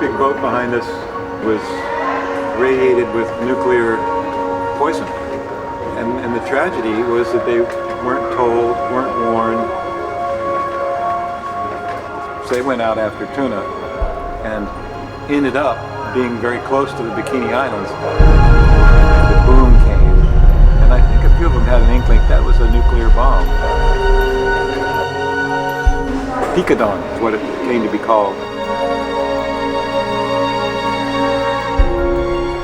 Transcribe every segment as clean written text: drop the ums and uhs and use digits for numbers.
big boat behind us was radiated with nuclear poison. And the tragedy was that they weren't told, weren't warned. So they went out after tuna and ended up being very close to the Bikini Islands. The boom came, and I think a few of them had an inkling that was a nuclear bomb. Picadon is what it came to be called.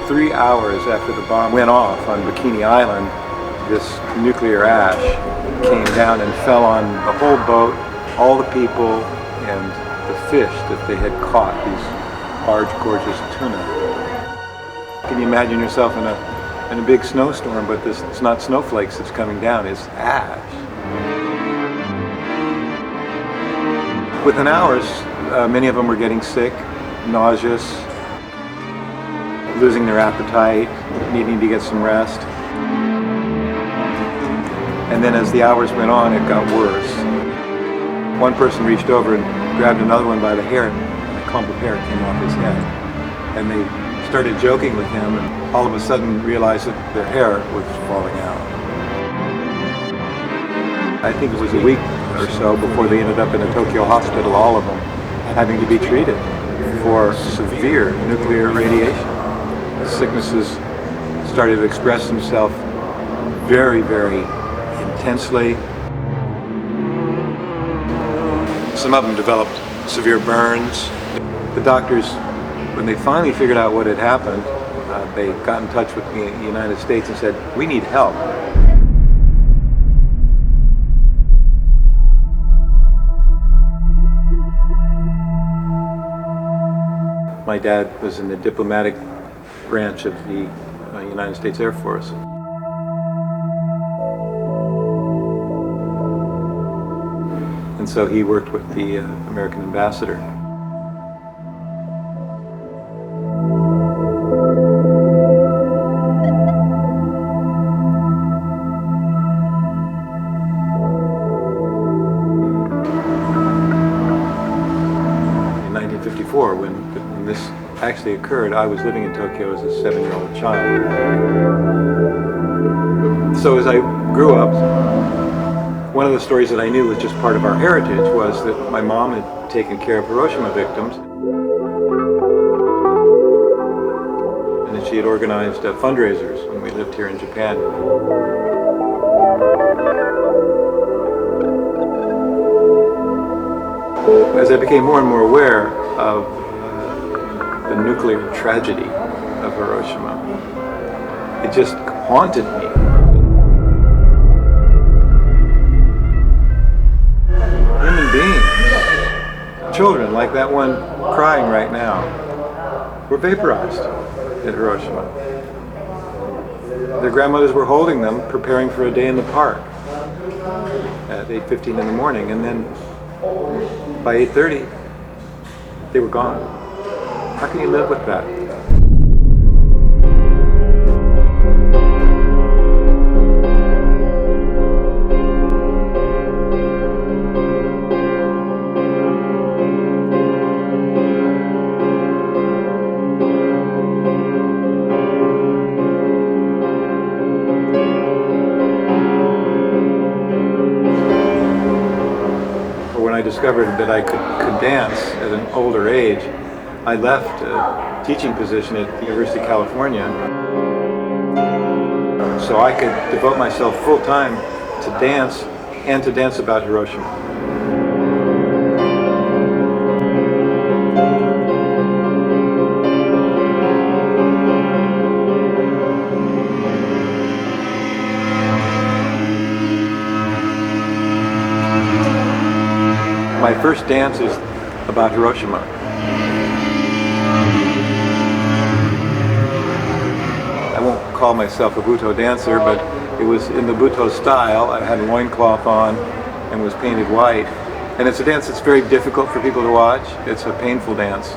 3 hours after the bomb went off on Bikini Island, this nuclear ash came down and fell on the whole boat, all the people, and the fish that they had caught, these large, gorgeous tuna. Can you imagine yourself in a big snowstorm, but it's not snowflakes that's coming down, it's ash. Within hours, many of them were getting sick, nauseous, losing their appetite, needing to get some rest. And then as the hours went on, it got worse. One person reached over and grabbed another one by the hair, and a clump of hair came off his head. And they started joking with him, and all of a sudden realized that their hair was falling out. I think it was a week or so before they ended up in a Tokyo hospital, all of them, having to be treated for severe nuclear radiation. The sicknesses started to express themselves very, very intensely. Some of them developed severe burns. The doctors, when they finally figured out what had happened, they got in touch with the United States and said, "We need help." My dad was in the diplomatic branch of the United States Air Force. And so he worked with the American ambassador. In 1954, when this actually occurred, I was living in Tokyo as a 7-year-old child. So as I grew up, one of the stories that I knew was just part of our heritage was that my mom had taken care of Hiroshima victims, and that she had organized fundraisers when we lived here in Japan. As I became more and more aware of the nuclear tragedy of Hiroshima, it just haunted me. Human beings, children like that one crying right now, were vaporized at Hiroshima. Their grandmothers were holding them, preparing for a day in the park at 8:15 in the morning, and then by 8:30, they were gone. How can you live with that? When I discovered that I could dance at an older age, I left a teaching position at the University of California so I could devote myself full-time to dance and to dance about Hiroshima. My first dance is about Hiroshima. I won't call myself a Buto dancer, but it was in the Buto style. I had a loincloth on and was painted white. And it's a dance that's very difficult for people to watch. It's a painful dance.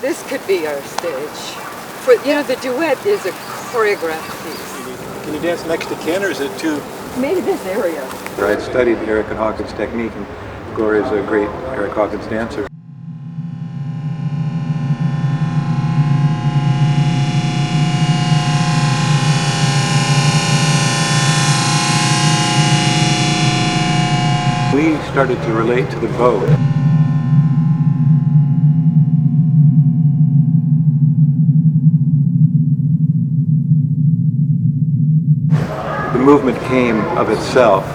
This could be our stage. for, the duet is a choreographed piece. Can you dance next to Ken, or is it too... Maybe this area. I'd studied Eric and Hawkins' technique, and Gloria's a great Eric Hawkins dancer. We started to relate to the boat. The movement came of itself.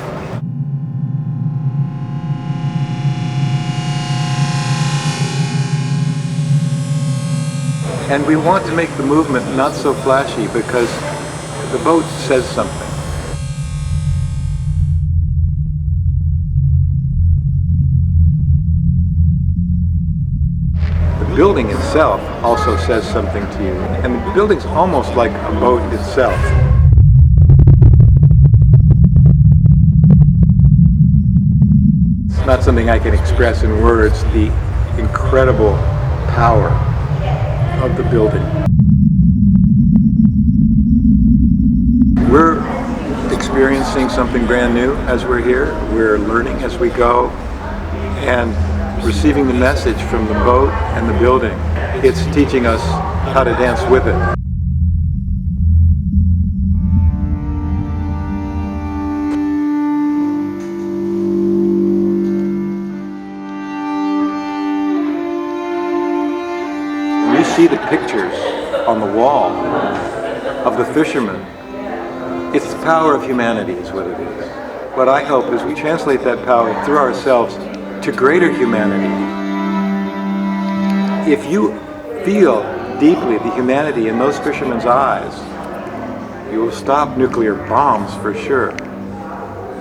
And we want to make the movement not so flashy because the boat says something. The building itself also says something to you, and the building's almost like a boat itself. It's not something I can express in words, the incredible power of the building. We're experiencing something brand new as we're here. We're learning as we go and receiving the message from the boat and the building. It's teaching us how to dance with it. You see the pictures on the wall of the fishermen. It's the power of humanity is what it is. What I hope is we translate that power through ourselves to greater humanity. If you feel deeply the humanity in those fishermen's eyes, you will stop nuclear bombs for sure.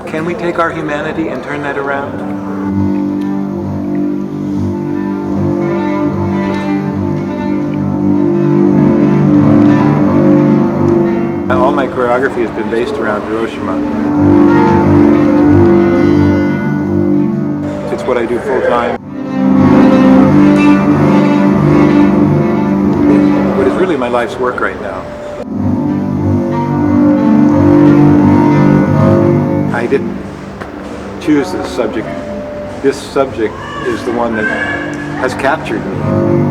Can we take our humanity and turn that around? All my choreography has been based around Hiroshima. It's what I do full time. What is really my life's work right now. I didn't choose this subject. This subject is the one that has captured me.